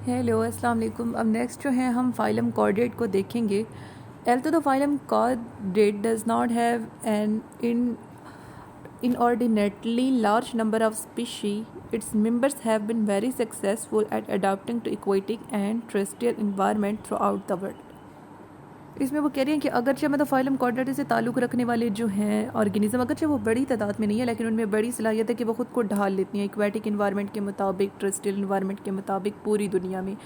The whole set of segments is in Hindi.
हेलो अस्सलाम वालेकुम। अब नेक्स्ट जो है हम फाइलम कॉर्डेट को देखेंगे। Although the phylum Chordate does not have an inordinately large number of species, its members have been very successful at adapting to aquatic and terrestrial environment throughout the world. इसमें वो कह रही हैं कि अगरचे मतलब फाइलम कॉर्डेट से ताल्लुक़ रखने वाले जो हैं ऑर्गेनिज्म, अगरचे वो बड़ी तादाद में नहीं है लेकिन उनमें बड़ी सलाहियत है कि वो ख़ुद को ढाल लेती हैं एक्वेटिक इन्वायरमेंट के मुताबिक, टेरेस्ट्रियल इन्वायरमेंट के मुताबिक पूरी दुनिया में।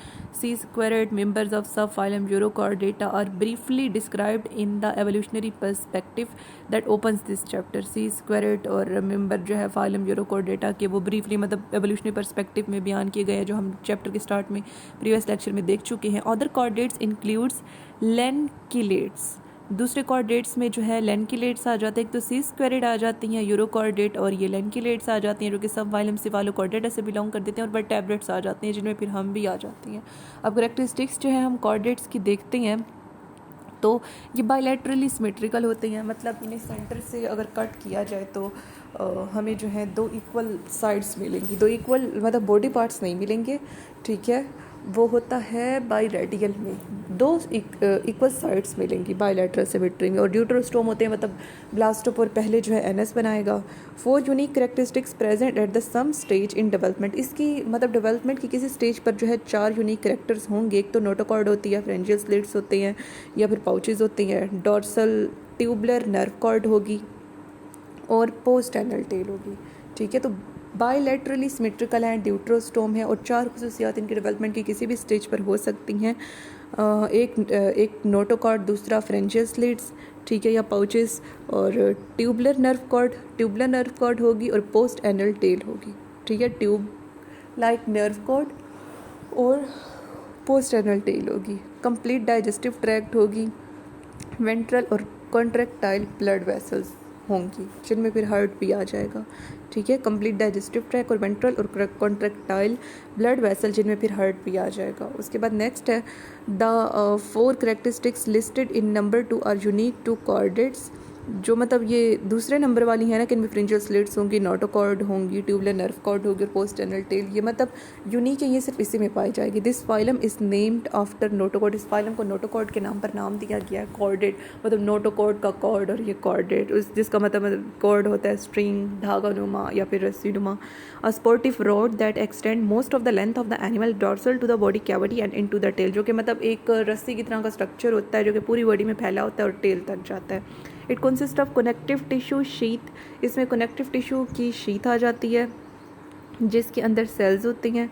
Sea squirts members of subphylum Urochordata are briefly described in the evolutionary perspective that opens this chapter. Sea squirts और मेंबर जो है फाइलम यूरोकॉर्डेटा के वो ब्रीफली मतलब एवोल्यूशनरी पर्सपेक्टिव में बयान किए गए हैं, जो हम चैप्टर के स्टार्ट में प्रीवियस लेक्चर में देख चुके हैं। Other chordates includes lancelets. दूसरे कॉर्डेट्स में जो है लेनकिलेट्स आ जाते हैं। एक तो सी स्क्वायरेट आ जाती हैं यूरोकॉर्डेट और ये लेनकिलेट्स आ जाती हैं जो कि सब फाइलम सिफालोकॉर्डेटा से बिलोंग कर देते हैं, और वर्टेब्रेट्स आ जाते हैं जिनमें फिर हम भी आ जाती हैं। अब कैरेक्टरिस्टिक्स जो है हम कॉर्डेट्स की देखते हैं तो ये बायलैटरली सिमेट्रिकल होते हैं, मतलब इन्हें सेंटर से अगर कट किया जाए तो हमें जो है दो इक्वल साइड्स मिलेंगी, दो इक्वल मतलब बॉडी पार्ट्स नहीं मिलेंगे, ठीक है। वो होता है बाई रेडियल में दो इक्वल साइड्स मिलेंगी बायलैटरल सिमेट्री में। और ड्यूटरोस्टोम होते हैं मतलब ब्लास्टोपोर पहले जो है एनएस बनाएगा। 4 unique characteristics present at the some stage in development. इसकी मतलब डेवलपमेंट की किसी स्टेज पर जो है 4 यूनिक कैरेक्टर्स होंगे। एक तो नोटोकॉर्ड होती है, फ्रेंजियल स्लिट्स होते हैं या फिर पाउचेज होती हैं, डॉर्सल ट्यूबुलर नर्व कॉर्ड होगी और पोस्ट एनल टेल होगी, ठीक है। तो बायलैटरली सिमेट्रिकल है, ड्यूटरोस्टोम है, और 4 खुसूसियात इनकी डेवलपमेंट की किसी भी स्टेज पर हो सकती हैं। एक नोटोकॉर्ड, दूसरा फ्रेंजियल स्लिट्स, ठीक है, या पाउचेस, और ट्यूबुलर नर्व कॉर्ड होगी और पोस्ट एनल टेल होगी, ठीक है। ट्यूब लाइक नर्व कॉर्ड और पोस्ट एनल टेल होगी। कंप्लीट डाइजेस्टिव ट्रैक्ट होगी। वेंट्रल और कॉन्ट्रैक्टाइल ब्लड वेसल्स होंगी जिनमें फिर हार्ट भी आ जाएगा, ठीक है। कंप्लीट डाइजेस्टिव ट्रैक और वेंट्रल और कॉन्ट्रैक्टाइल ब्लड वेसल जिनमें फिर हार्ट भी आ जाएगा। उसके बाद नेक्स्ट है the 4 characteristics listed in number 2 are unique to chordates. जो मतलब ये दूसरे नंबर वाली है ना कि इनमें फ्रिंजियल स्लिट्स होंगी, नोटोकॉर्ड होंगी, ट्यूबुलर नर्व कॉर्ड होगी और पोस्ट एनल टेल, ये मतलब यूनिक है, ये सिर्फ इसी में पाई जाएगी। This phylum is named after notochord. इस फाइलम को नोटोकॉर्ड के नाम पर नाम दिया गया है। कॉर्डेट मतलब नोटोकॉर्ड का कॉर्ड और ये कॉर्डेट उस जिसका मतलब कॉर्ड होता है स्ट्रिंग, धागा नुमा या फिर रस्सी नुमा। A supportive rod that extend most of the length of the animal dorsal to the body cavity and into the tail. जो कि मतलब एक रस्सी की तरह का स्ट्रक्चर होता है जो कि पूरी बॉडी में फैला होता है और टेल तक जाता है। It consist of connective tissue sheath. इसमें कनेक्टिव टिश्यू की शीथ आ जाती है जिसके अंदर सेल्स होती हैं,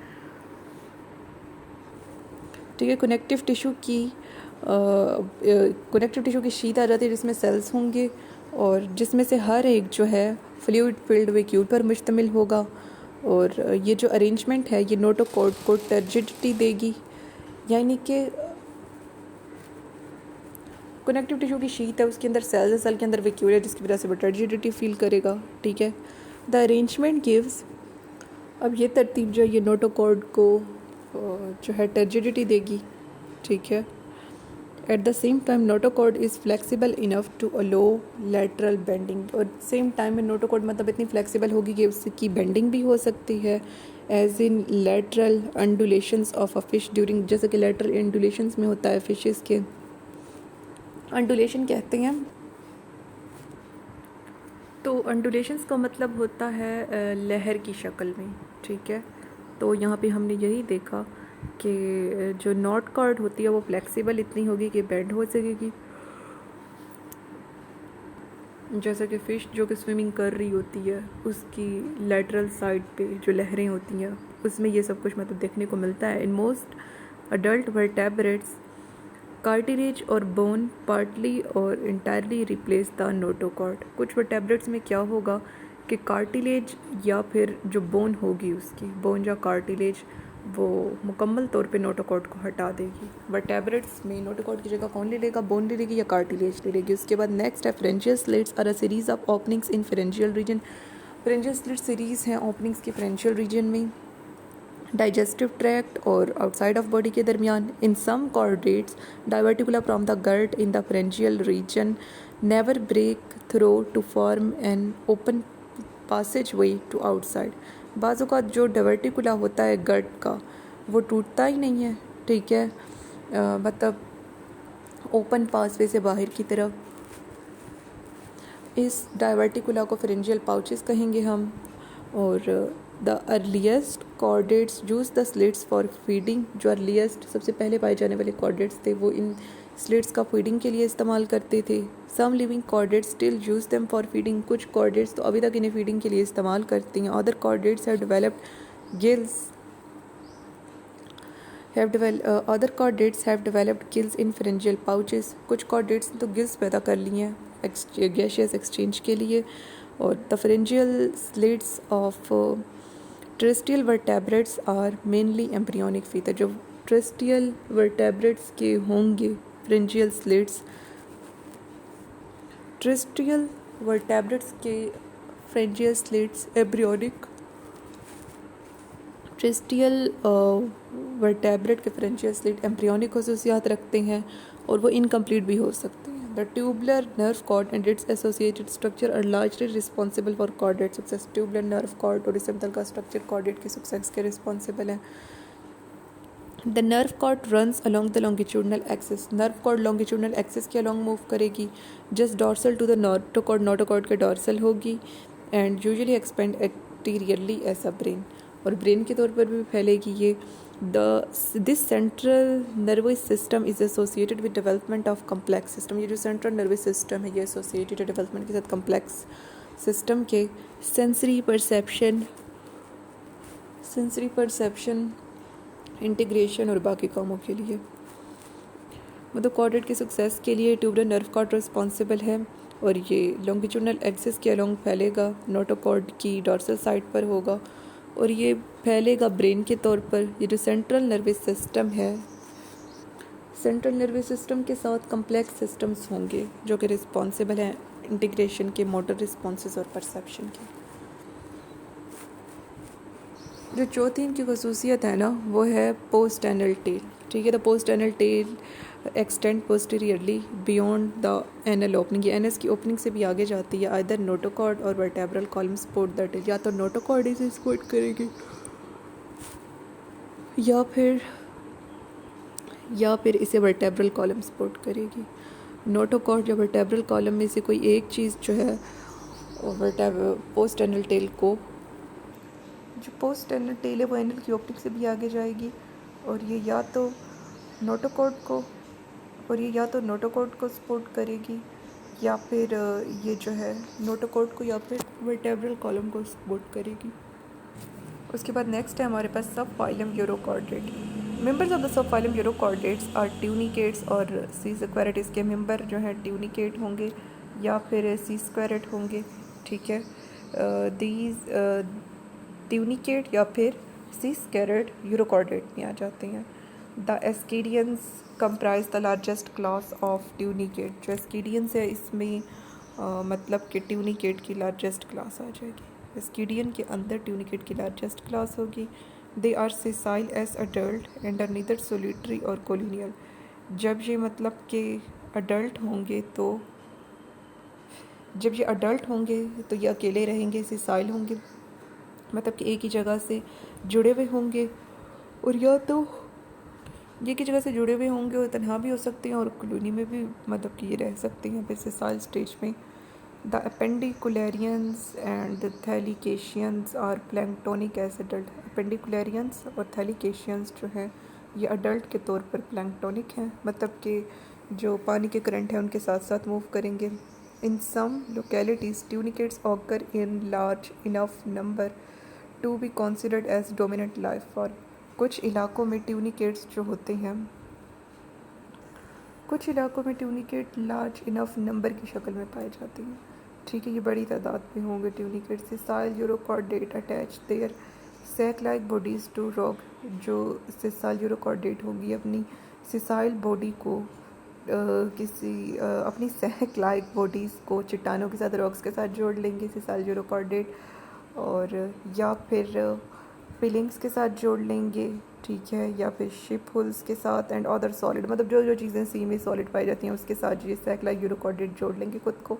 ठीक है। कनेक्टिव टिश्यू की शीथ आ जाती है जिसमें सेल्स होंगे और जिसमें से हर एक जो है फ्लूइड फिल्ड वैक्यूल पर मुश्तमिल होगा। और ये जो अरेंजमेंट है ये नोटोकॉर्ड को टर्जिडिटी देगी, यानी कि कनेक्टिव टिश्यू की शीट है, उसके अंदर सेल्स है, सेल के अंदर वैक्यूल है जिसकी वजह से वो टर्जिडिटी फील करेगा, ठीक है। द अरेंजमेंट गिव्स, अब ये तरतीब जो है ये नोटोकॉर्ड को जो है टर्जिडिटी देगी, ठीक है। At the same time notochord is flexible enough to allow lateral bending. और सेम टाइम में नोटोकॉर्ड मतलब इतनी फ्लेक्सिबल होगी कि उसकी बेंडिंग भी हो सकती है, as in lateral undulations of a fish during, जैसे कि लैटरल अंडुलेशंस में होता है फिशेस के। अंडुलेशन कहते हैं तो अंडुलेशंस का मतलब होता है लहर की शक्ल में, ठीक है। तो यहाँ पे हमने यही देखा कि जो नॉट कॉर्ड होती है वो फ्लेक्सिबल इतनी होगी कि बेंड हो सकेगी, जैसा कि फ़िश जो कि स्विमिंग कर रही होती है उसकी लेटरल साइड पे जो लहरें होती हैं उसमें ये सब कुछ मतलब देखने को मिलता है। In most adult vertebrates cartilage और बोन पार्टली और इंटायरली रिप्लेस द नोटोकॉर्ड। कुछ वर्टेब्रेट्स में क्या होगा कि कार्टिलेज या फिर जो बोन होगी उसकी बोन या कार्टिलेज वो मुकम्मल तौर पे नोटोकॉर्ड को हटा देगी। वर्टेब्रेट्स में नोटोकॉर्ड की जगह कौन ले लेगा, बोन ले लेगी या कार्टिलेज ले लेगी। उसके बाद नेक्स्ट है pharyngeal slits are a series of openings in pharyngeal region. Pharyngeal slit series हैं ओपनिंग्स की फ्रेंजियल रीजन में, डाइजेस्टिव ट्रैक्ट और आउटसाइड ऑफ बॉडी के दरमियान। In some chordates diverticula from the gut in the pharyngeal region never break through to form an open passageway to outside. बाज़ औक़ात जो डाइवर्टिकुला होता है गर्ट का वो टूटता ही नहीं है, ठीक है, मतलब ओपन पासवे से बाहर की तरफ। इस डायवर्टिकुला को फेरेंजियल पाउचेस कहेंगे हम। और the earliest chordates use the slits for feeding. जो अर्लीस्ट सबसे पहले पाए जाने वाले कॉर्डेट्स थे वो इन स्लिट्स का फीडिंग के लिए इस्तेमाल करते थे। Some living chordates still use them for feeding. कुछ कॉर्डेट्स तो अभी तक इन्हें फीडिंग के लिए इस्तेमाल करती हैं। Other chordates have developed gills other chordates have developed gills in pharyngeal pouches. कुछ chordates ने तो गिल्स पैदा कर ली हैं gaseous exchange के लिए। और the pharyngeal slits of terrestrial vertebrates are mainly embryonic feature। जो terrestrial vertebrates के होंगे pharyngeal slits, terrestrial vertebrates के pharyngeal slits embryonic, ट्रिस्टियल वर्टेब्रेट के फ्रेंचियल स्लिट एम्ब्रियोनिक खसूसियात रखते हैं और वो इनकम्प्लीट भी हो सकते हैं। The tubular nerve cord and its associated structure are largely responsible for chordate success. Tubular nerve cord और इस का स्ट्रक्चर कॉर्डेट की सक्सेस के रिस्पॉन्सिबल है। The nerve cord runs along the longitudinal axis. Nerve cord longitudinal axis के अलॉन्ग मूव करेगी। Just dorsal to the notochord, notochord के डॉर्सल होगी and usually expand anteriorly as a brain, और ब्रेन के तौर पर भी फैलेगी ये। This central nervous system is associated with development of complex system. ये जो सेंट्रल नर्वस सिस्टम है ये एसोसिएटेड है डेवलपमेंट के साथ कम्प्लेक्स सिस्टम के। सेंसरी परसेप्शन इंटीग्रेशन और बाकी कामों के लिए, मतलब कॉर्डेट की सक्सेस के लिए ट्यूबुलर नर्व कॉर्ड रिस्पॉन्सिबल है और ये लॉन्गिट्यूडनल एक्सिस के अलोंग फैलेगा, नोटोकॉर्ड की डॉर्सल साइड पर होगा और ये फैलेगा ब्रेन के तौर पर। ये जो सेंट्रल नर्वस सिस्टम है, सेंट्रल नर्वस सिस्टम के साथ कम्प्लेक्स सिस्टम्स होंगे जो कि रिस्पॉन्सिबल हैं इंटीग्रेशन के, मोटर रिस्पॉन्सेस और परसेप्शन के। जो चौथी इनकी खसूसियत है ना वो है पोस्ट एनल टेल, ठीक है। The post anal tail extend posteriorly beyond the anal opening. ये एनएस की ओपनिंग से भी आगे जाती है। आइदर नोटोकॉर्ड और vertebral column support the tail, या तो नोटोकॉर्ड इसे सपोर्ट करेगी या फिर इसे वर्टेब्रल कॉलम सपोर्ट करेगी। नोटोकॉर्ड या वर्टेब्रल कॉलम में से कोई एक चीज़ जो है पोस्ट एनल टेल को, जो पोस्ट एनल टेल है वो एनल की ओपनिंग से भी आगे जाएगी और ये या तो नोटोकॉर्ड को सपोर्ट करेगी या फिर ये जो है नोटोकॉर्ड को या फिर वर्टेब्रल कॉलम को सपोर्ट करेगी। उसके बाद नेक्स्ट है हमारे पास sub phylum urochordate. Members of the सब फाइलम यूरोकॉर्डेट्स आर ट्यूनिकेट्स और सी स्क्वायरेट। इसके मेंबर जो हैं ट्यूनिकेट होंगे या फिर सी स्क्वायरेट होंगे, ठीक है। दीज ट्यूनिकेट या फिर सी स्क्वायरेट यूरोकॉर्डेट में आ जाते हैं। The एस्कीडियंस comprise the largest class of tunicate. जो एस्कीडियंस है इसमें मतलब कि ट्यूनिकेट की लार्जेस्ट क्लास आ जाएगी। एस्कीडियन के अंदर ट्यूनिकेट की लार्जेस्ट क्लास होगी। They are sessile as adult and are neither solitary और कोलिनियल। जब ये मतलब कि अडल्ट होंगे तो ये अकेले रहेंगे, सेसाइल होंगे, मतलब कि एक ही जगह से जुड़े हुए होंगे, और या तो एक ही जगह से जुड़े हुए होंगे और तन्हा भी हो सकते हैं और कॉलोनी में भी मतलब कि ये रह सकते हैं सेसाइल स्टेज में। The appendicularians and the thaliaceans are planktonic as adult. Appendicularians और थैलिकेशियंस जो हैं ये अडल्ट के तौर पर प्लैंक्टोनिक हैं, मतलब कि जो पानी के करंट हैं उनके साथ साथ मूव करेंगे। In some localities tunicates occur in large enough number to be considered as dominant life form. कुछ इलाकों में ट्यूनिकेट्स जो होते हैं, कुछ इलाकों में ट्यूनिकेट लार्ज इनफ नंबर की शक्ल में पाए जाते हैं, ठीक है। ये बड़ी तादाद में होंगे tunicate. Sessile urochordate attach their sac like bodies to rock. जो सेसाइल यूरोकॉर्डेट होगी अपनी सेसाइल बॉडी को अपनी सैक लाइक बॉडीज़ को चट्टानों के साथ, रॉक्स के साथ जोड़ लेंगे सेसाइल यूरोकॉर्डेट, और या फिर पिलिंग्स के साथ जोड़ लेंगे, ठीक है, या फिर शिप होल्स के साथ एंड अदर सॉलिड, मतलब जो जो चीज़ें सी में सॉलिड पाई जाती हैं उसके साथ ये सैक लाइक यूरोकॉर्डेट जोड़ लेंगे खुद को।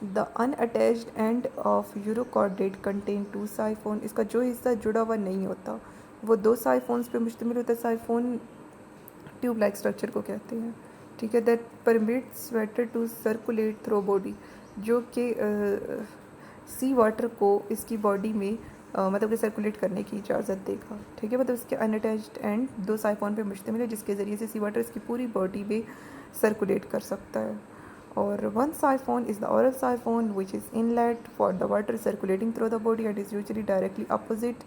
The unattached end of urochordate contain two siphon. इसका जो हिस्सा जुड़ा हुआ नहीं होता वो 2 साइफोन्स पे मुश्तमिल होता है। साइफोन ट्यूब लाइक स्ट्रक्चर को कहते हैं, ठीक है। That permits water to circulate through body, जो कि सी वाटर को इसकी बॉडी में मतलब कि सर्कुलेट करने की इजाज़त देगा, ठीक है। मतलब इसके अनअटैच्ड एंड 2 साइफोन पे मुश्तमिल है, जिसके ज़रिए से सी वाटर इसकी पूरी बॉडी में सर्कुलेट कर सकता है। और one siphon is the oral siphon which is inlet for the water circulating through the body and is usually directly opposite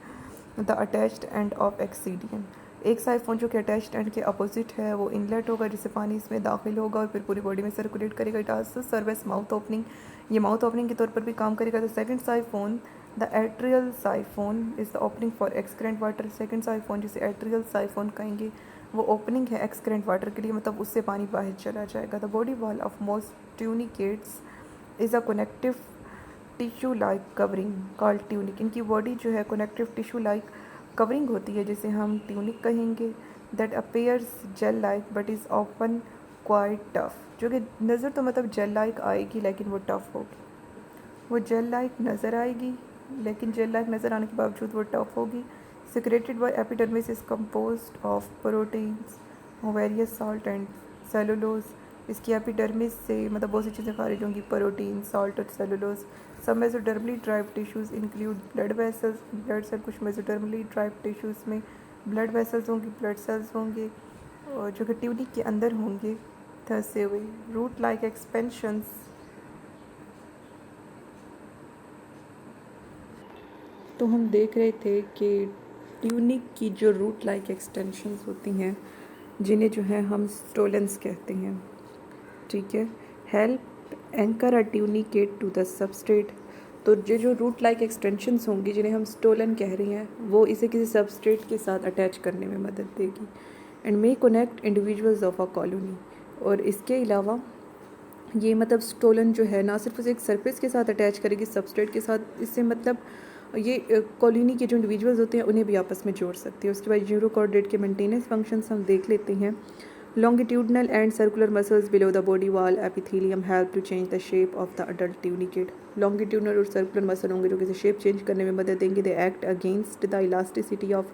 the attached end of ascidian. एक साइफोन जो कि अटैच्ड एंड के अपोजिट है वो इनलेट होगा, जिससे पानी इसमें दाखिल होगा और फिर पूरी बॉडी में सर्कुलेट करेगा। It also serve as mouth opening, ये माउथ ओपनिंग के तौर पर भी काम करेगा। The second siphon the atrial siphon is the opening for excurrent water. Second siphon जिसे एट्रियल साइफोन कहेंगे वो ओपनिंग है एक्सक्रेंट वाटर के लिए, मतलब उससे पानी बाहर चला जाएगा। The body wall of most tunicates is a connective tissue like covering called tunic. इनकी बॉडी जो है कनेक्टिव टिश्यू लाइक कवरिंग होती है, जिसे हम ट्यूनिक कहेंगे। That appears gel like but is often quite tough, जो कि नज़र तो मतलब जेल लाइक आएगी लेकिन वो टफ होगी। वो जेल लाइक नज़र आएगी लेकिन जेल लाइक नज़र आने के बावजूद वो टफ होगी। Secreted by epidermis is composed of proteins various salt and cellulose. इसकी एपिडर्मिस से मतलब बहुत सी चीज़ें खारिज होंगी, प्रोटीन, सॉल्ट और सेलुलोज। सब mesodermally derived tissues include blood vessels, blood cell. कुछ मेसोडर्मली ड्राइव टिश्यूज़ में ब्लड वेसल्स होंगी, ब्लड सेल्स होंगे, और जो कि ट्यूनिक के अंदर होंगे धंसे हुए। रूट लाइक एक्सपेंशंस, तो हम देख रहे थे कि ट्यूनिक की जो रूट लाइक एक्सटेंशंस होती हैं, जिन्हें जो है हम स्टोलेंस कहते हैं, ठीक है। Help anchor a tunicate to the substrate. तो जो रूट लाइक एक्सटेंशंस होंगी जिन्हें हम स्टोलन कह रही हैं, वो इसे किसी सबस्ट्रेट के साथ अटैच करने में मदद देगी। And may connect individuals of a colony. और इसके अलावा ये मतलब स्टोलन जो है ना सिर्फ उसे एक सरफेस के साथ अटैच करेगी सबस्ट्रेट के साथ, इससे मतलब ये कॉलोनी के जो इंडिविजुअल्स होते हैं उन्हें भी आपस में जोड़ सकती है। उसके बाद यूरो कोऑर्डिनेट के मेंटेनेंस फंक्शंस हम देख लेते हैं। Longitudinal and circular muscles below the body wall epithelium help to change the shape of the adult tunicate. Longitudinal और सर्कुलर मसल होंगे जो किसी शेप चेंज करने में मदद देंगे। They act against the elasticity of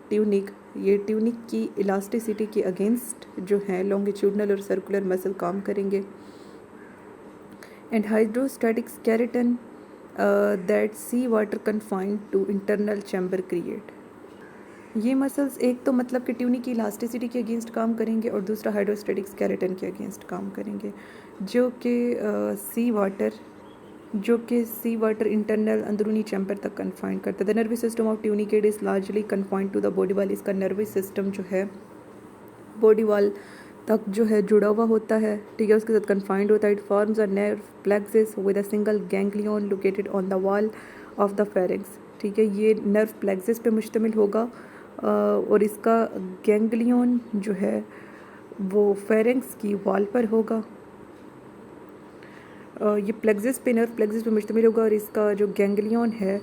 tunic. ये ट्यूनिक की इलास्टिसिटी के अगेंस्ट जो है लॉन्गिट्यूडनल और सर्कुलर मसल काम करेंगे। And hydrostatic skeleton that C water confined to internal chamber create. ये मसल्स एक तो मतलब कि ट्यूनिक की इलास्टिसिटी के अगेंस्ट काम करेंगे और दूसरा हाइड्रोस्टैटिक स्केलेटन के अगेंस्ट काम करेंगे, जो कि सी वाटर इंटरनल अंदरूनी चैम्बर तक कन्फाइंड करता है। The nervous system of tunicate is largely confined to the body wall. इसका नर्वस सिस्टम जो है बॉडी वॉल तक जो है जुड़ा हुआ होता है, ठीक है, उसके साथ कन्फाइंड होता है। It forms a nerve plexus with a single ganglion located on the wall of the pharynx, ठीक है। ये नर्व प्लेक्सिस पे मुश्तमिल होगा और इसका गैंग्लियन जो है वो फेरिंक्स की वॉल पर होगा। ये प्लेक्सिस पे नर्व प्लेक्सिस पे मुश्तमिल होगा और इसका जो गैंग्लियन है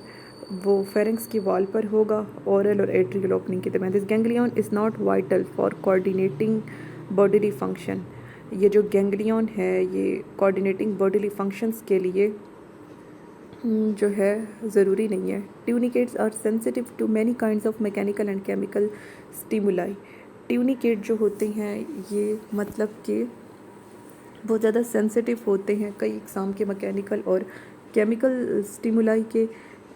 वो फेरिंक्स की वॉल पर होगा, ओरल और एट्रियल ओपनिंग के दरमियान। This ganglion is not vital for coordinating bodily function. ये जो गैंग्लियन है ये कोऑर्डिनेटिंग बॉडीली फंक्शंस के लिए जो है ज़रूरी नहीं है। Tunicates are sensitive to many kinds of mechanical and chemical stimuli. Tunicate जो होते हैं ये मतलब कि बहुत ज़्यादा सेंसिटिव होते हैं कई इकसाम के मैकेनिकल और केमिकल स्टिमुलाई के।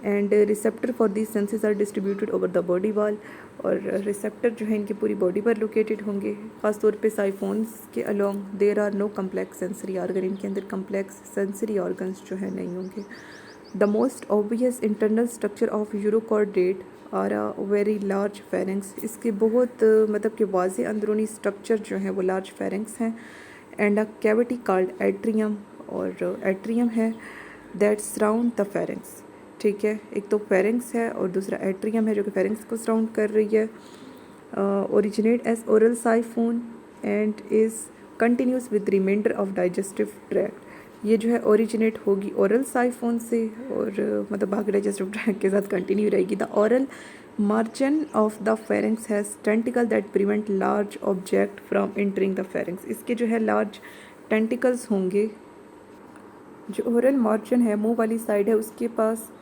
And receptor for this senses are distributed over the body wall. और रिसेप्टर जो है इनकी पूरी बॉडी पर लोकेटेड होंगे। ख़ासतौर पे साइफोन्स के along there are no complex sensory organ. इनके अंदर कम्प्लेक्स सेंसरी ऑर्गन्स जो है नहीं होंगे। The most obvious internal structure of urochordate are a very large pharynx. इसके बहुत मतलब कि वाज़े अंदरूनी स्ट्रक्चर जो है वो लार्ज फेरेंक्स हैं। And a cavity called atrium, और एट्रियम है दैट सराउंड द फेरेंक्स, ठीक है। एक तो फेरेंक्स है और दूसरा एट्रियम है जो कि फेरेंक्स को सराउंड कर रही है। Originate as oral siphon and is continuous with reminder of digestive tract. ये जो है ओरिजिनेट होगी ओरल साइफोन से और मतलब बाकी डाइजेस्टिव ट्रैक्ट के साथ कंटिन्यू रहेगी। The oral margin of the pharynx has tentacle that prevent large object from entering the pharynx. इसके जो है लार्ज टेंटिकल्स होंगे। जो ओरल मार्जिन है मुंह वाली साइड है उसके पास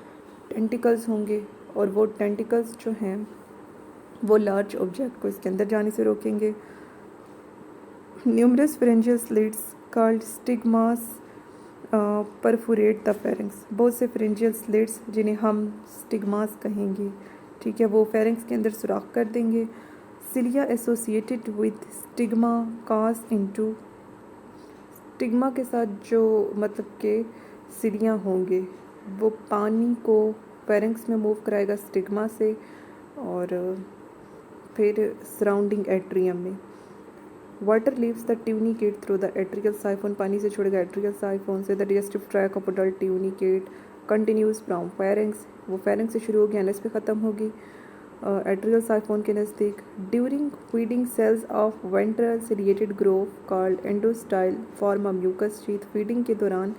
टेंटिकल्स होंगे और वो टेंटिकल्स जो हैं वो लार्ज ऑब्जेक्ट को इसके अंदर जाने से रोकेंगे। Numerous pharyngeal slits called stigmas perforate the pharynx. बहुत से फेरेंजियल स्लिट्स जिन्हें हम स्टिग्मास कहेंगे, ठीक है, वो फेरेंक्स के अंदर सुराख कर देंगे। Cilia associated with stigma cast into, stigma के साथ जो मतलब के सिलियाँ होंगे वो पानी को फेरेंक्स में मूव कराएगा स्टिग्मा से, और फिर सराउंडिंग एट्रियम में। Water leaves the tunicate through the atrial siphon, पानी से छोड़ेगा एट्रियल साइफोन से। The digestive track of adult tunicate continues from pharynx, वो फेरेंक्स से शुरू होगी एनएस पे ख़त्म होगी एट्रियल साइफोन के नज़दीक। During feeding cells of ventral ciliated groove called endostyle form a mucus sheath. Feeding के दौरान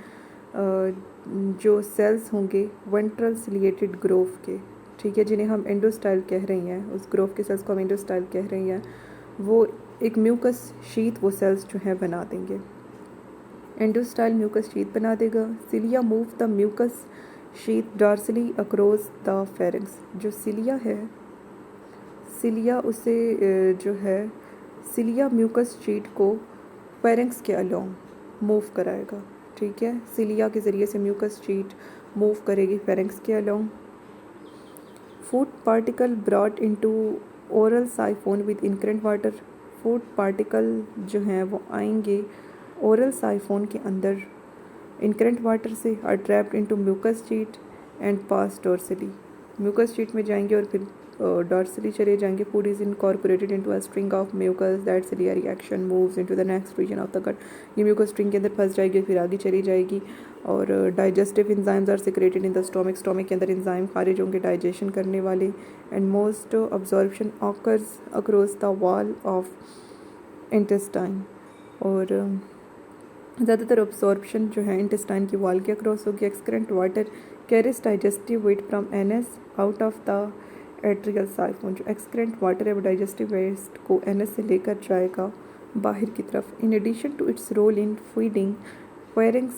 जो सेल्स होंगे वेंट्रल सिलिएटेड ग्रोव के, ठीक है, जिन्हें हम एंडोस्टाइल कह रही हैं, उस ग्रोव के सेल्स को हम एंडोस्टाइल कह रही हैं, वो एक म्यूकस शीथ वो सेल्स जो है बना देंगे। एंडोस्टाइल म्यूकस शीथ बना देगा। Cilia move the mucus sheath dorsally across the pharynx. जो सिलिया है, सिलिया उसे जो है सिलिया म्यूकस शीट को फेरेंक्स के अलोंग मूव कराएगा, ठीक है, सिलिया के ज़रिए से म्यूकस शीट मूव करेगी फेरेंक्स के along. Food particle brought into oral siphon with incurrent water. Food particle जो हैं वो आएंगे ओरल साइफोन के अंदर इनकरेंट वाटर से, are trapped into mucus sheet and pass dorsally. Mucus sheet में जाएंगे और फिर डॉर्सली चले जाएंगे। Food is incorporated into a string of mucus that cilia reaction moves into the next region of the gut. ये म्यूकस स्ट्रिंग के अंदर फंस जाएगी, फिर आगे चली जाएगी। और digestive enzymes are secreted in the stomach. Stomach के अंदर इंजाइम खारिज होंगे डाइजेशन करने वाले। And most absorption occurs across the wall of intestine. और ज़्यादातर अब्जॉर्प्शन जो है इंटेस्टाइन की वॉल के अक्रॉस होगी। Excurrent water carries digestive waste from anus out of the atrial siphon. जो एक्सक्रेंट वाटर है वो डाइजेस्टिव वेस्ट को एनएस से लेकर जाएगा बाहर की तरफ। In addition to its role in feeding pharynx,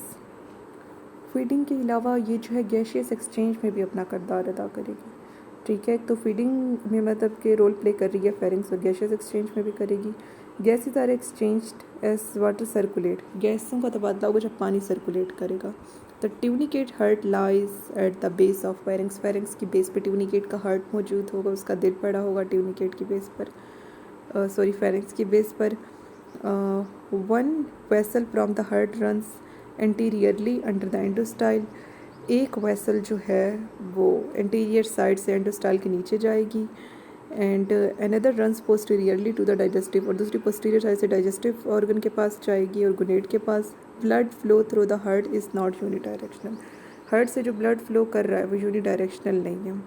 feeding के अलावा ये जो है गैशियस एक्सचेंज में भी अपना किरदार अदा करेगी, ठीक है। तो फीडिंग में मतलब के रोल प्ले कर रही है फेरेंक्स, और गैशियस एक्सचेंज में भी करेगी। Gases are exchanged as water circulate. गैसों का तबादला होगा जब पानी सर्कुलेट करेगा। The tunicate heart lies at the base of pharynx. Pharynx की बेस पे ट्यूनिकेट का हार्ट मौजूद होगा, उसका दिल पड़ा होगा ट्यूनिकेट की बेस पर, फेरेंक्स की बेस पर। One vessel from the heart runs anteriorly under the endostyle. एक वेसल जो है वो एंटीरियर साइड से एंडोस्टाइल के नीचे जाएगी। And another runs posteriorly to the digestive, और दूसरी पोस्टीरियर साइड से डाइजेस्टिव ऑर्गन के पास जाएगी और गुनेट के पास। Blood flow through the heart is not unidirectional. Heart से जो ब्लड फ्लो कर रहा है वो यूनिडायरेक्शनल नहीं है,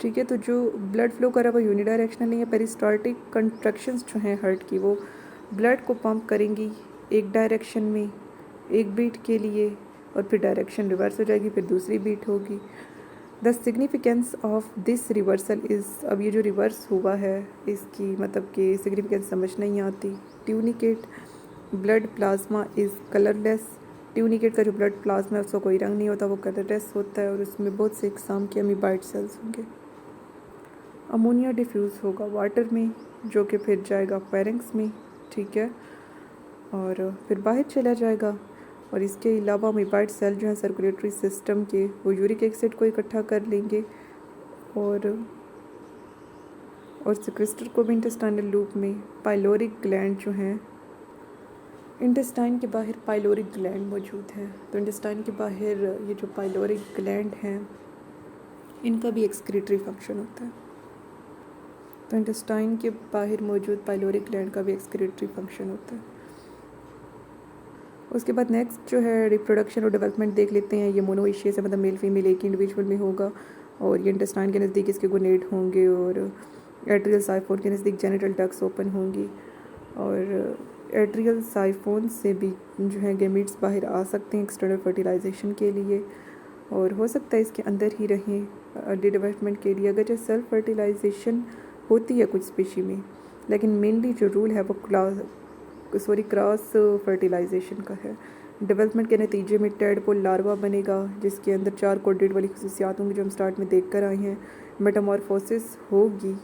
ठीक है। तो जो ब्लड फ्लो कर रहा है वो यूनिडायरेक्शनल नहीं है। पेरिस्टाल्टिक कंट्रैक्शंस जो हैं हार्ट की वो ब्लड को पंप करेंगी एक डायरेक्शन में एक बीट के लिए, और फिर डायरेक्शन रिवर्स हो जाएगी, फिर दूसरी बीट होगी। The significance of this reversal is, अब ये जो रिवर्स हुआ है इसकी मतलब कि सिग्निफिकेंस समझ नहीं आती। Tunicate blood plasma is colourless. Tunicate का जो ब्लड प्लाज्मा है उसका कोई रंग नहीं होता, वो कलरलेस होता है, और उसमें बहुत से इकसाम के अमीबाइड सेल्स होंगे। अमोनिया डिफ्यूज़ होगा वाटर में, जो कि फिर जाएगा फेरेंक्स में, ठीक है, और फिर बाहर चला जाएगा। और इसके अलावा अमीबाइड सेल जो है सर्कुलेटरी सिस्टम के, वो यूरिक एसिड को इकट्ठा कर लेंगे और सिक्वेस्टर को भी इंटेस्टाइनल लूप में। पाइलोरिक ग्लैंड जो हैं, इंटेस्टाइन के बाहर पाइलोरिक ग्लैंड मौजूद हैं, तो इंटेस्टाइन के बाहर ये जो पाइलोरिक ग्लैंड हैं इनका भी एक्सक्रीटरी फंक्शन होता है। तो इंटेस्टाइन के बाहर मौजूद पाइलोरिक ग्लैंड का भी एक्सक्रीटरी फंक्शन होता है। उसके बाद नेक्स्ट जो है रिप्रोडक्शन और डेवलपमेंट देख लेते हैं। ये मोनोइशियस है, मतलब मेल फीमेल एक ही इंडिविजुअल में होगा, और ये इंटेस्टाइन के नज़दीक इसके गोनेट होंगे, और एट्रियल साइफोन के नज़दीक जेनिटल डक्ट्स ओपन होंगी, और एट्रियल साइफोन से भी जो है गैमीट्स बाहर आ सकते हैं एक्सटर्नल फर्टिलाइजेशन के लिए, और हो सकता है इसके अंदर ही रहें डेवलपमेंट के लिए। अगर जो सेल्फ फर्टिलाइजेशन होती है कुछ स्पीशी में, लेकिन मेनली जो रूल है वो क्रॉस फर्टिलाइजेशन का है। डेवलपमेंट के नतीजे में टैडपोल लार्वा बनेगा जिसके अंदर 4 कोडेड वाली खसूसियात होंगी जो हम स्टार्ट में देख कर आए हैं। मेटामॉर्फोसिस होगी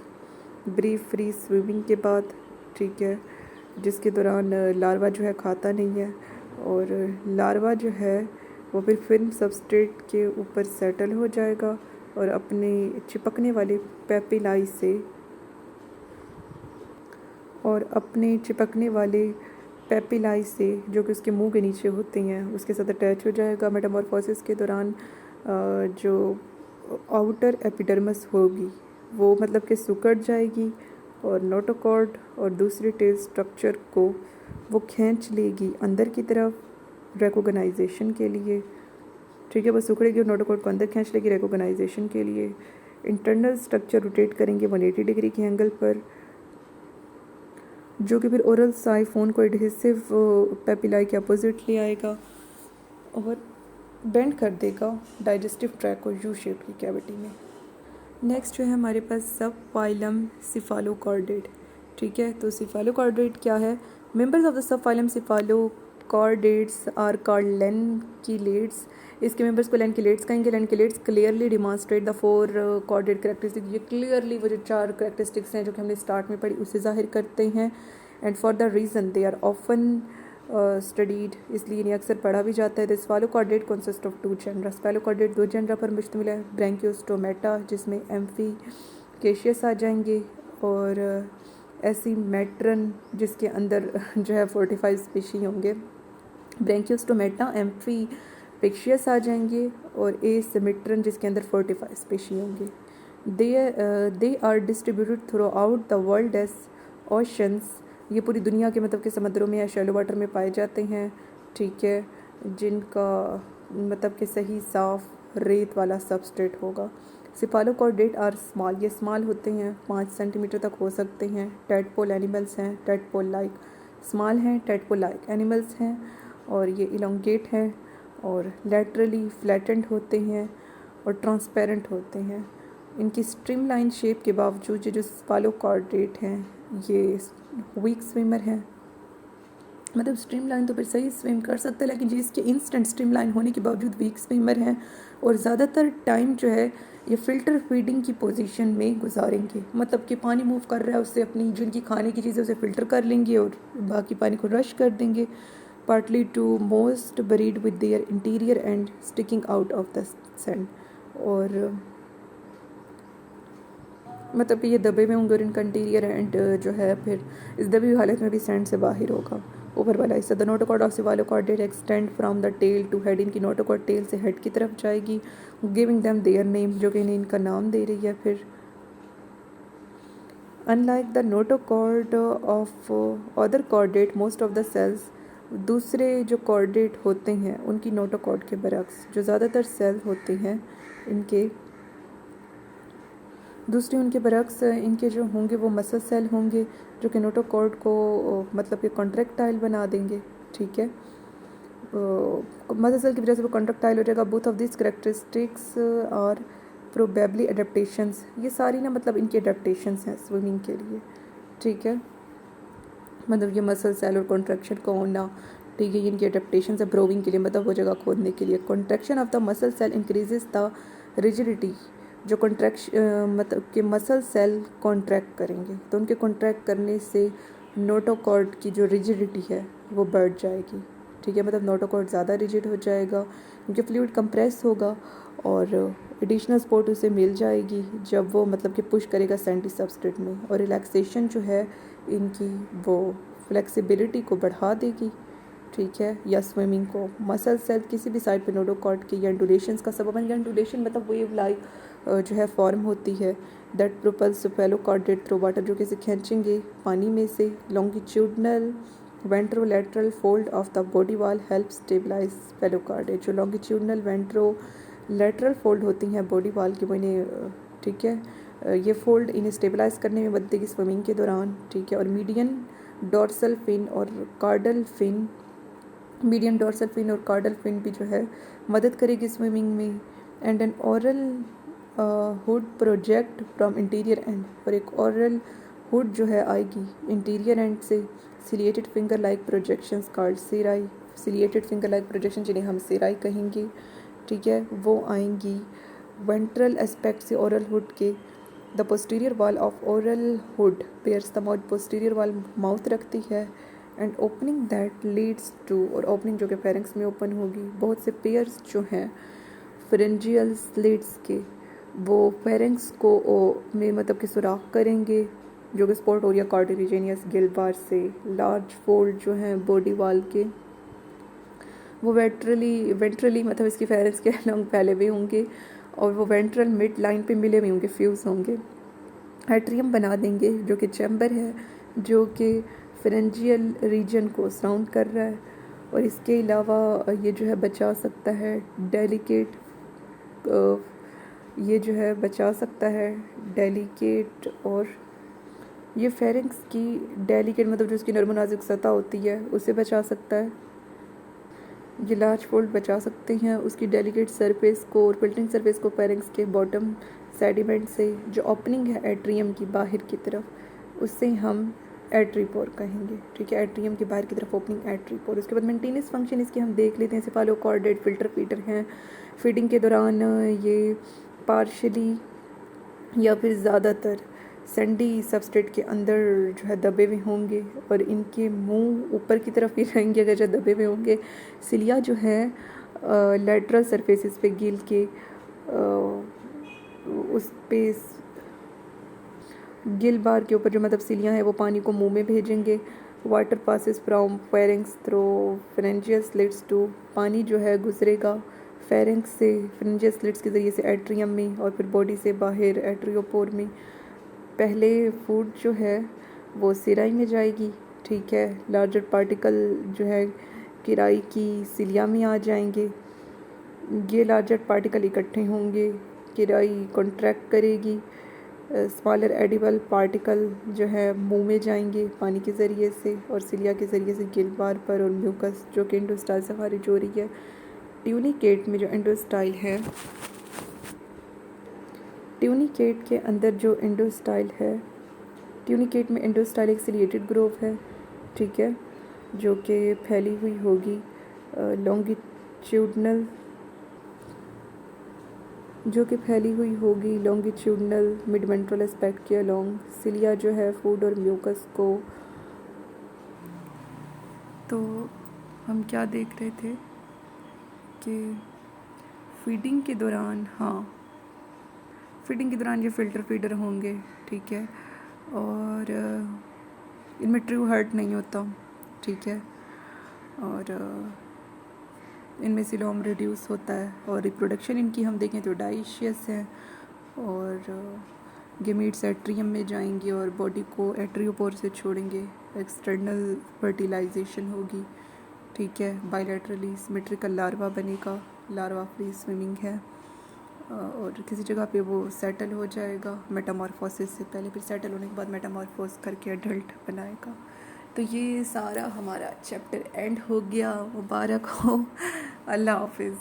ब्रीफ फ्री स्विमिंग के बाद, ठीक है, जिसके दौरान लार्वा जो है खाता नहीं है और लार्वा जो है वो फिर फिल्म सबस्ट्रेट के ऊपर सेटल हो जाएगा और अपने चिपकने वाले पेपिलाई से जो कि उसके मुंह के नीचे होते हैं उसके साथ अटैच हो जाएगा। मेटामॉर्फोसिस के दौरान जो आउटर एपिडर्मिस होगी वो मतलब कि सिकुड़ जाएगी और नोटोकॉर्ड और दूसरे टेल स्ट्रक्चर को वो खींच लेगी अंदर की तरफ रिकॉग्नाइजेशन के लिए, ठीक है। वो सिकुड़ेगी और नोटोकॉर्ड को अंदर खींच लेगी रिकॉग्नाइजेशन के लिए। इंटरनल स्ट्रक्चर रोटेट करेंगे 180 डिग्री के एंगल पर, जो कि फिर ओरल साइफोन को एडहेसिव पेपिलाई के अपोजिट ले आएगा और बेंड कर देगा डाइजेस्टिव ट्रैक को यू शेप की कैविटी में। नेक्स्ट जो है हमारे पास सब फाइलम सिफालोकॉर्डेट, ठीक है। तो सिफालोकॉर्डेट क्या है? मेंबर्स ऑफ द सब phylum cephalochordates are called lancelets. इसके मेंबर्स को लैनकिलेट्स कहेंगे। Lancelets clearly demonstrate the 4 chordate characteristic. ये क्लियरली वो जो 4 कैरेक्टरिस्टिक्स हैं जो कि हमने स्टार्ट में पढ़ी उसे जाहिर करते हैं। And for the reason they are often studied, इसलिए इन्हें अक्सर पढ़ा भी जाता है। This cephalochordate consist of 2 genera. Cephalochordate 2 genera पर मुश्तमिल है। ब्रैंकियोस्टोमेटा जिसमें एम्फिकेशियस आ जाएंगे और एसीमेट्रन जिसके अंदर जो है 45 स्पीशी होंगे। ब्रैंकियोस्टोमेटा एम्फिकेशियस आ जाएंगे और एसीमेट्रन जिसके अंदर 45 स्पीशी होंगे। They are distributed throughout the world as oceans. ये पूरी दुनिया के मतलब के समुद्रों में या शैलो वाटर में पाए जाते हैं, ठीक है, जिनका मतलब कि सही साफ रेत वाला सबस्ट्रेट होगा। सिफालोकॉर्डेट आर स्मॉल, ये स्मॉल होते हैं, 5 सेंटीमीटर तक हो सकते हैं। टेडपोल एनिमल्स हैं, टेडपोल लाइक स्मॉल हैं, टेडपोल लाइक एनिमल्स हैं और ये इलोंगेट हैं और लैटरली फ्लैटेंड होते हैं और ट्रांसपेरेंट होते हैं। इनकी स्ट्रीमलाइन शेप के बावजूद ये जो सिफालोकॉर्डेट हैं ये वीक स्विमर हैं। मतलब स्ट्रीमलाइन तो फिर सही स्विम कर सकते हैं लेकिन जिसके इंस्टेंट स्ट्रीमलाइन होने के बावजूद वीक स्विमर हैं और ज़्यादातर टाइम जो है ये फ़िल्टर फीडिंग की पोजीशन में गुजारेंगे। मतलब कि पानी मूव कर रहा है उससे अपनी जिनकी खाने की चीज़ें उसे फ़िल्टर कर लेंगे और बाकी पानी को रश कर देंगे। Partly to most buried with their interior and sticking out of the sand, और मतलब कि ये दबे में होंगे और इनका इंटीरियर एंड जो है फिर इस दबी हुई हालत में भी सैंड से बाहर होगा ऊपर वाला हिस्सा। The notochord of cephalochordate extend from the tail to head. इनकी नोटोकॉर्ड टेल से हेड की तरफ जाएगी, गिविंग देम देयर नेम, जो कि इन्हें इनका नाम दे रही है। फिर unlike the notochord of other chordate most of the cells, दूसरे जो कॉर्डेट होते हैं उनकी नोटोकॉर्ड के बरक्स जो ज़्यादातर सेल होते हैं इनके दूसरी उनके बरक्स इनके जो होंगे वो मसल सेल होंगे जो कि नोटोकॉर्ड को मतलब कि कॉन्ट्रैक्टाइल बना देंगे, ठीक है। मसल सेल की वजह से वो कॉन्ट्रैक्टाइल हो जाएगा। बोथ ऑफ दिस कैरेक्टरिस्टिक्स और प्रोबेबली अडेप्टेशंस, ये सारी ना मतलब इनकी अडेप्टेशंस हैं स्विमिंग के लिए, ठीक है। मतलब ये मसल सेल और कॉन्ट्रैक्शन का होना, ठीक है, ये इनकी अडेप्टेशंस है ब्रोविंग के लिए, मतलब वो जगह खोदने के लिए। Contraction of the muscle cell increases the rigidity, जो कॉन्ट्रैक्शन मतलब कि मसल सेल कॉन्ट्रैक्ट करेंगे तो उनके कॉन्ट्रैक्ट करने से नोटोकॉर्ड की जो रिजिडिटी है वो बढ़ जाएगी, ठीक है। मतलब नोटोकॉर्ड ज़्यादा रिजिड हो जाएगा क्योंकि फ्लूइड कंप्रेस होगा और एडिशनल सपोर्ट उसे मिल जाएगी जब वो मतलब कि पुश करेगा सैंडी सबस्ट्रेट में, और रिलैक्सेशन जो है इनकी वो फ्लेक्सिबिलिटी को बढ़ा देगी, ठीक है, या स्विमिंग को। मसल सेल किसी भी साइड पे नोटोकॉर्ड की या इंडुलेशंस का सबब बन गया। इंडुलेशन मतलब वेव लाइक जो है फॉर्म होती है that propels cephalochordate through water, जो किसी खींचेंगे पानी में से। Longitudinal ventrolateral fold of the body wall help stabilize cephalochordate. जो लॉन्गिट्यूडनल वेंट्रोलैटरल फोल्ड होती हैं बॉडी वॉल की वो इन्हें, ठीक है, ये फोल्ड इन्हें स्टेबलाइज करने में मदद देगी स्विमिंग के दौरान, ठीक है। और मीडियन डोर्सल फिन और कार्डल फिन, मीडियन डोर्सल फिन और कार्डल फिन भी जो है मदद करेगी स्विमिंग में। And an oral hood project from anterior end, और एक ओरल हुड जो है आएगी इंटीरियर एंड से। Ciliated finger like projections called cirri ciliated finger like projection जिन्हें हम सिराई कहेंगे, ठीक है, वो आएंगी वेंट्रल एस्पेक्ट से ओरल हुड के। The posterior wall of oral hood bears the mouth, posterior wall mouth रखती है, and opening that leads to, और ओपनिंग जो कि फेरेंक्स में ओपन होगी। बहुत से पेयर्स जो हैं फेरेंजियल स्लिट्स के, वो फेरेंक्स को में मतलब कि सुराख करेंगे, जो कि स्पोर्टोरिया कार्टिलेजिनियस गिल बार से। लार्ज फोल्ड जो हैं बॉडी वॉल के, वो वेंट्रली मतलब इसकी फेरेंक्स के लंग फैले हुए होंगे, और वो वेंट्रल मिड लाइन पे मिले हुए होंगे, फ्यूज होंगे। एट्रियम बना देंगे जो कि चैम्बर है, जो कि फेरेंजियल रीजन को सराउंड कर रहा है। और इसके अलावा ये जो है बचा सकता है डेलिकेट, ये जो है बचा सकता है डेलिकेट, और ये फेरेंक्स की डेलिकेट मतलब जो उसकी नर्म नाजुक सतह होती है उसे बचा सकता है। ये लार्ज फोल्ड बचा सकते हैं उसकी डेलिकेट सरफेस को और फिल्टरिंग सरफेस को फेरेंक्स के बॉटम सेडिमेंट से। जो ओपनिंग है एट्रियम की बाहर की तरफ, उससे हम एट्रीपोर कहेंगे, ठीक है, एट्रियम की बाहर की तरफ ओपनिंग एट्रीपोर। उसके बाद मेंटेनेंस फंक्शन इसके हम देख लेते हैं। सेफालोकॉर्डेट फिल्टर फीडर हैं। फीडिंग के दौरान ये पार्शली या फिर ज़्यादातर सैंडी सबस्ट्रेट के अंदर जो है दबे हुए होंगे, और इनके मुंह ऊपर की तरफ ही रहेंगे अगर जो दबे हुए होंगे। सिलिया जो है लेटरल सरफेसिस पे गिल के उस पे गिल बार के ऊपर जो मतलब सिलियाँ हैं वो पानी को मुंह में भेजेंगे। Water passes from pharynx through pharyngeal slits to, पानी जो है गुजरेगा फेरेंक्स से फेरेंजियल स्लिट्स के ज़रिए से एट्रियम में, और फिर बॉडी से बाहर एट्रियोपोर में। पहले फूड जो है वो सिराई में जाएगी, ठीक है, लार्जर पार्टिकल जो है किराई की सिलिया में आ जाएंगे। ये लार्जर पार्टिकल इकट्ठे होंगे, किराई कॉन्ट्रैक्ट करेगी, स्मॉलर एडिबल पार्टिकल जो है मुंह में जाएंगे पानी के ज़रिए से, और सिलिया के ज़रिए से गिल बार पर, और म्यूकस जो कि इंडोस्टाइल से खारिज हो रही है। ट्यूनिकेट में जो इंडोस्टाइल है, ट्यूनिकेट के अंदर जो इंडोस्टाइल है, ट्यूनिकेट में इंडोस्टाइल एक सिलिएटेड ग्रोव है, ठीक है, जो कि फैली हुई होगी लॉन्गिट्यूडनल, जो कि फैली हुई होगी लॉन्गिट्यूडनल मिड वेंट्रल एस्पेक्ट के अलोंग। सिलिया जो है फूड और म्यूकस को, तो हम क्या देख रहे थे कि फीडिंग के दौरान, हाँ, फीडिंग के दौरान ये फ़िल्टर फीडर होंगे, ठीक है, और इनमें ट्रू हार्ट नहीं होता, ठीक है, और इनमें सिलोम रिड्यूस होता है। और रिप्रोडक्शन इनकी हम देखें तो डाइशियस है, और गेमीट्स एट्रियम में जाएंगे और बॉडी को एट्रियोपोर से छोड़ेंगे। एक्सटर्नल फर्टिलाइजेशन होगी, ठीक है, बायलैटरली सिमेट्रिकल लार्वा बनेगा, लार्वा फ्री स्विमिंग है, और किसी जगह पे वो सेटल हो जाएगा मेटामॉर्फोसिस से पहले, फिर सेटल होने के बाद मेटामॉर्फोस करके एडल्ट बनाएगा। तो ये सारा हमारा चैप्टर एंड हो गया। मुबारक हो। अल्लाह हाफिज़।